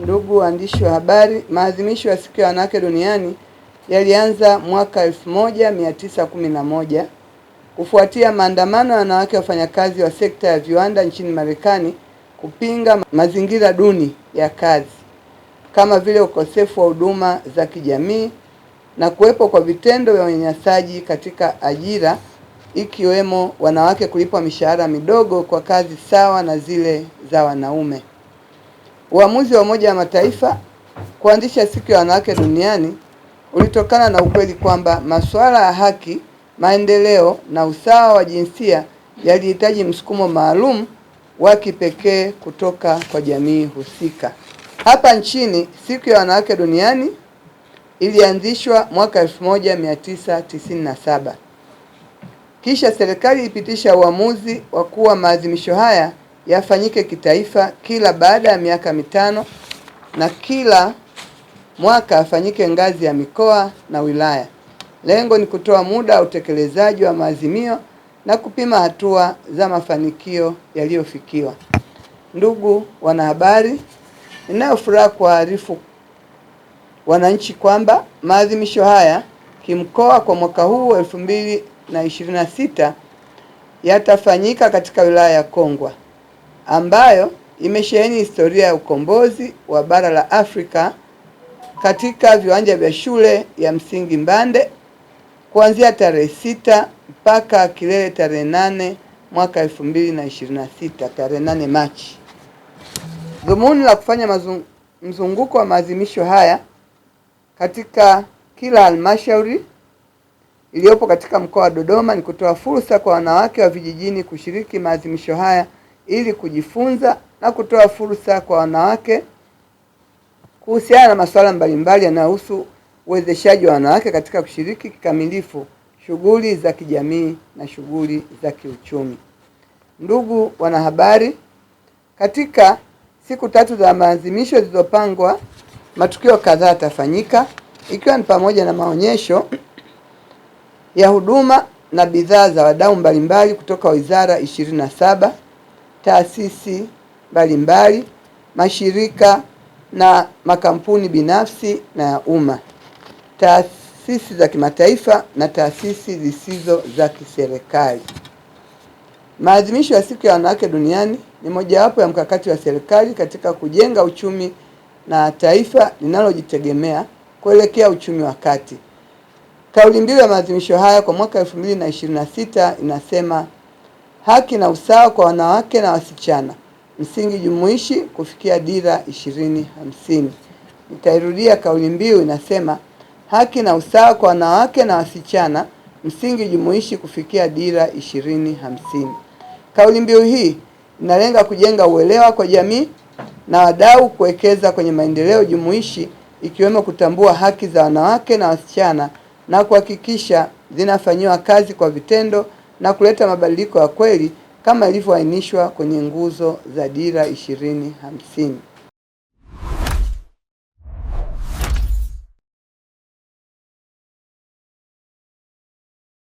Ndugu waandishi wa habari, maadhimisho ya siku ya wanawake duniani yalianza mwaka 1911 kufuatia maandamano ya wanawake wafanyakazi wa sekta ya viwanda nchini Marekani kupinga mazingira duni ya kazi kama vile ukosefu wa huduma za kijamii na kuwepo kwa vitendo vya unyanyasaji katika ajira, ikiwemo wanawake kulipwa mishahara midogo kwa kazi sawa na zile za wanaume. Uamuzi wa Umoja wa Mataifa kuanzisha siku ya wanawake duniani ulitokana na ukweli kwamba masuala ya haki, maendeleo na usawa wa jinsia yalihitaji msukumo maalum wa kipekee kutoka kwa jamii husika. Hapa nchini, siku ya wanawake duniani ilianzishwa mwaka 1997. Kisha serikali ilipitisha uamuzi wa kuwa maadhimisho haya yafanyike kitaifa kila baada ya miaka mitano na kila mwaka afanyike ngazi ya mikoa na wilaya. Lengo ni kutoa muda wa utekelezaji wa maazimio na kupima hatua za mafanikio yaliyofikiwa. Ndugu wanahabari, ninayo furaha kuwaarifu wananchi kwamba maadhimisho haya kimkoa kwa mwaka huu 2026 yatafanyika katika wilaya ya Kongwa ambayo imesheheni historia ya ukombozi wa bara la Afrika katika viwanja vya shule ya msingi Mbande kuanzia tarehe 6 mpaka kilele tarehe 8 mwaka 2026, tarehe 8 Machi. Dhumuni la kufanya mzunguko wa maadhimisho haya katika kila halmashauri iliyopo katika mkoa wa Dodoma ni kutoa fursa kwa wanawake wa vijijini kushiriki maadhimisho haya ili kujifunza na kutoa fursa kwa wanawake kuhusiana na masuala mbalimbali yanayohusu uwezeshaji wa wanawake katika kushiriki kikamilifu shughuli za kijamii na shughuli za kiuchumi. Ndugu wanahabari, katika siku 3 za maadhimisho zilizopangwa, matukio kadhaa yatafanyika ikiwa ni pamoja na maonyesho ya huduma na bidhaa za wadau mbalimbali kutoka wizara 27, taasisi mbalimbali, mashirika na makampuni binafsi na ya umma, taasisi za kimataifa na taasisi zisizo za kiserikali. Maadhimisho ya siku ya wanawake duniani ni mojawapo ya mkakati wa serikali katika kujenga uchumi na taifa linalojitegemea kuelekea uchumi wa kati. Kauli mbiu ya maadhimisho haya kwa mwaka 2026 inasema haki na usawa kwa wanawake na wasichana, msingi jumuishi kufikia dira 2050. Nitairudia kauli mbiu, inasema haki na usawa kwa wanawake na wasichana, msingi jumuishi kufikia dira 2050. Kauli mbiu hii inalenga kujenga uelewa kwa jamii na wadau kuwekeza kwenye maendeleo jumuishi, ikiwemo kutambua haki za wanawake na wasichana na kuhakikisha zinafanyiwa kazi kwa vitendo na kuleta mabadiliko ya kweli kama ilivyoainishwa kwenye nguzo za dira 2050.